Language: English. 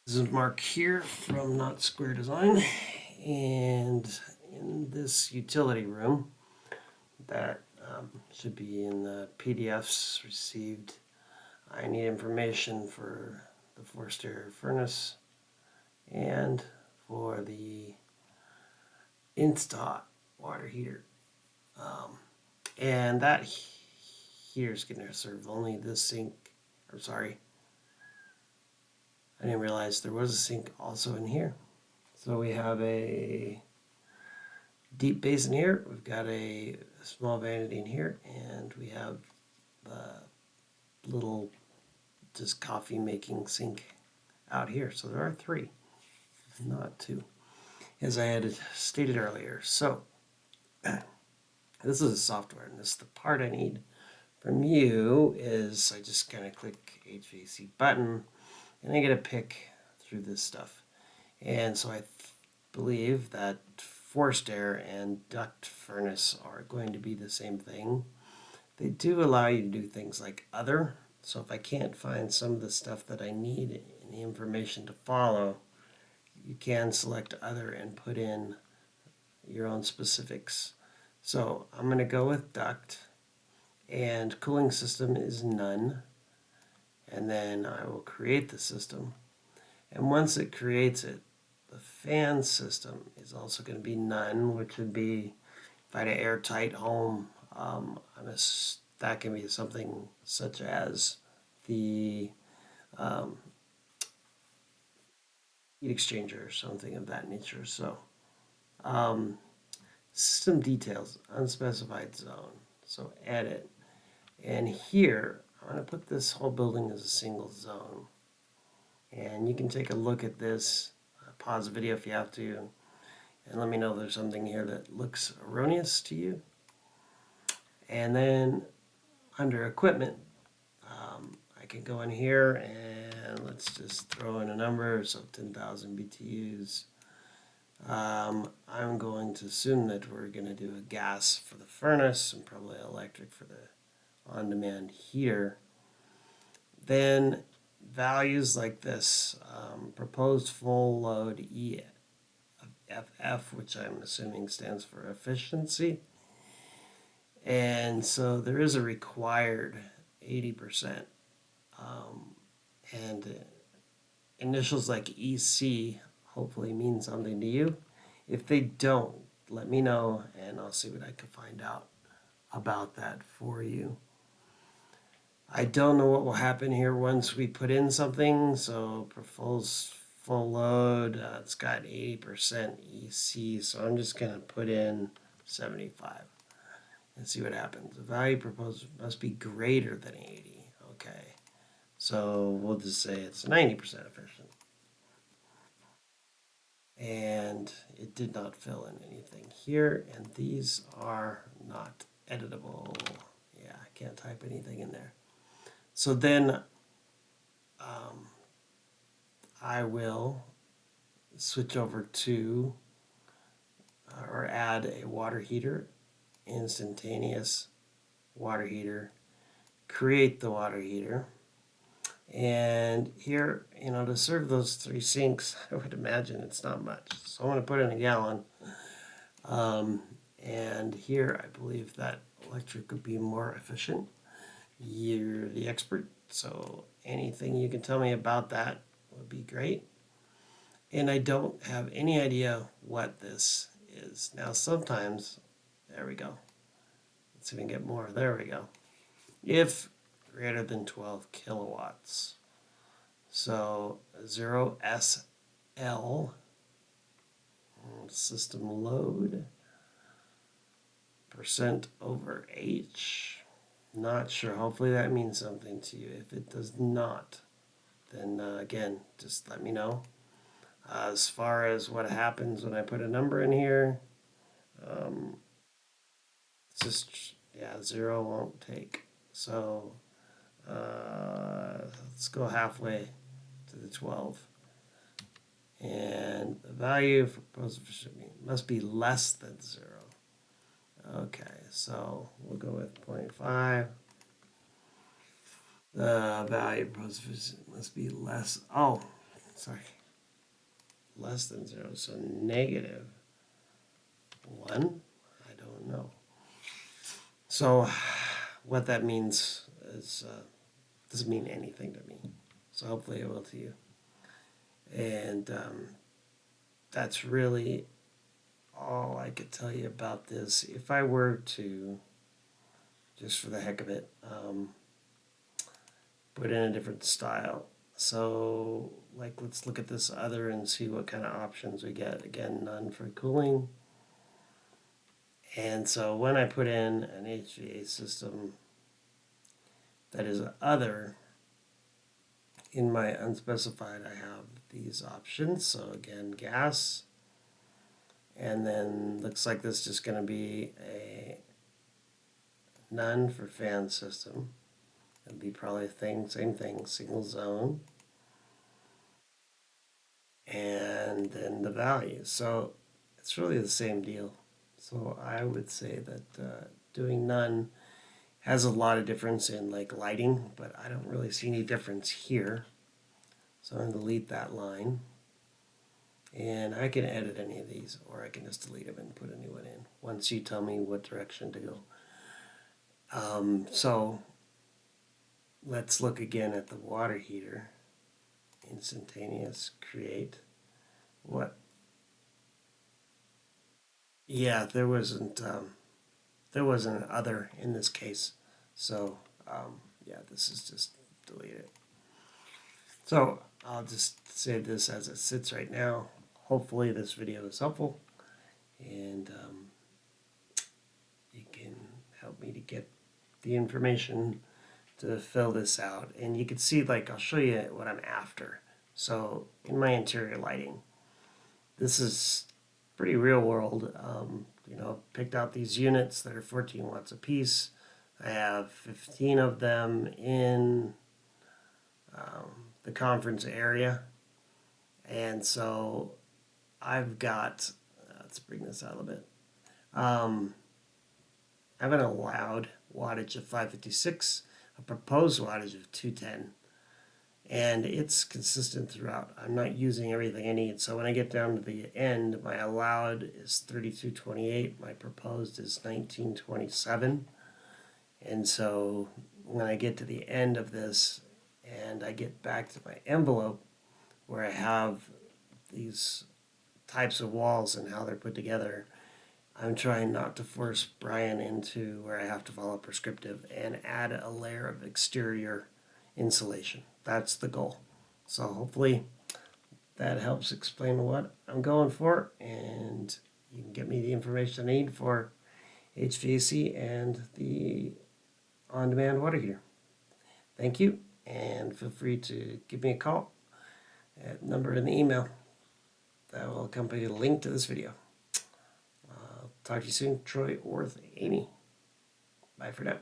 This is Mark here from Not Square Design, and in this utility room that should be in the PDFs received, I need information for the forced air furnace and for the Insta water heater. And that heater is going to serve only this sink. I'm sorry, I didn't realize there was a sink also in here. So we have a deep basin here. We've got a small vanity in here, and we have a little just coffee making sink out here. So there are three, not two, as I had stated earlier. So this is a software, and this the part I need from you is I just kind of click HVAC button, and I get to pick through this stuff. And so I believe that forced air and duct furnace are going to be the same thing. They do allow you to do things like other. So if I can't find some of the stuff that I need and the information to follow, you can select other and put in your own specifics. So I'm going to go with duct, and cooling system is none. And then I will create the system. And once it creates it, the fan system is also going to be none, which would be if I had an airtight home. That can be something such as the heat exchanger or something of that nature. So, system details, unspecified zone. So edit. And here, I'm going to put this whole building as a single zone. And you can take a look at this. Pause the video if you have to. And let me know if there's something here that looks erroneous to you. And then under equipment, I can go in here and let's just throw in a number, so 10,000 BTUs. I'm going to assume that we're going to do a gas for the furnace and probably electric for the on-demand heater. Then values like this, proposed full load EFF, which I'm assuming stands for efficiency. And so there is a required 80%. And initials like EC hopefully mean something to you. If they don't, let me know and I'll see what I can find out about that for you. I don't know what will happen here once we put in something. So proposed full load, it's got 80% EC, so I'm just going to put in 75 and see what happens. The value proposed must be greater than 80. Okay, so we'll just say it's 90% efficient. And it did not fill in anything here, and these are not editable. Yeah, I can't type anything in there. So then I will switch over to or add a water heater, instantaneous water heater, create the water heater. And here, to serve those three sinks, I would imagine it's not much. So I'm going to put in a gallon. And here, I believe that electric would be more efficient. You're the expert, so anything you can tell me about that would be great. And I don't have any idea what this is. Now, sometimes, there we go. Let's even get more. There we go. If greater than 12 kilowatts. So 0SL, system load, percent over H. Not sure. Hopefully that means something to you. If it does not, then again, just let me know. As far as what happens when I put a number in here, it's just, yeah, 0 won't take. So let's go halfway to the 12. And the value for proposed efficiency must be less than 0. Okay, so we'll go with 0.5. The value proposed efficiency must be less. Oh, sorry, less than 0, so negative 1, I don't know. So what that means is doesn't mean anything to me. So hopefully it will to you. And that's really all I could tell you about this. If I were to, just for the heck of it, put in a different style. So, like, let's look at this other and see what kind of options we get. Again, none for cooling. And so when I put in an HVAC system that is other, in my unspecified, I have these options. So again, gas, and then looks like this is just going to be a none for fan system. It'd be probably same thing, single zone, and then the value. So it's really the same deal. So I would say that doing none has a lot of difference in like lighting, but I don't really see any difference here. So I'm going to delete that line. And I can edit any of these, or I can just delete them and put a new one in once you tell me what direction to go. So let's look again at the water heater. Instantaneous, create. What? Yeah, there wasn't an other in this case. So yeah, this is just delete it. So I'll just save this as it sits right now. Hopefully this video is helpful, and you can help me to get the information to fill this out. And you can see, like, I'll show you what I'm after. So in my interior lighting, this is pretty real world. You know, picked out these units that are 14 watts a piece. I have 15 of them in the conference area. And so I've got, let's bring this out a bit. I have an allowed wattage of 556, a proposed wattage of 210, and it's consistent throughout. I'm not using everything I need, so when I get down to the end, my allowed is 3228, my proposed is 1927, and so when I get to the end of this and I get back to my envelope where I have these types of walls and how they're put together, I'm trying not to force Brian into where I have to follow prescriptive and add a layer of exterior insulation. That's the goal. So hopefully that helps explain what I'm going for, and you can get me the information I need for HVAC and the on-demand water heater. Thank you, and feel free to give me a call at the number in the email that will accompany the link to this video. Talk to you soon, Troy or Amy. Bye for now.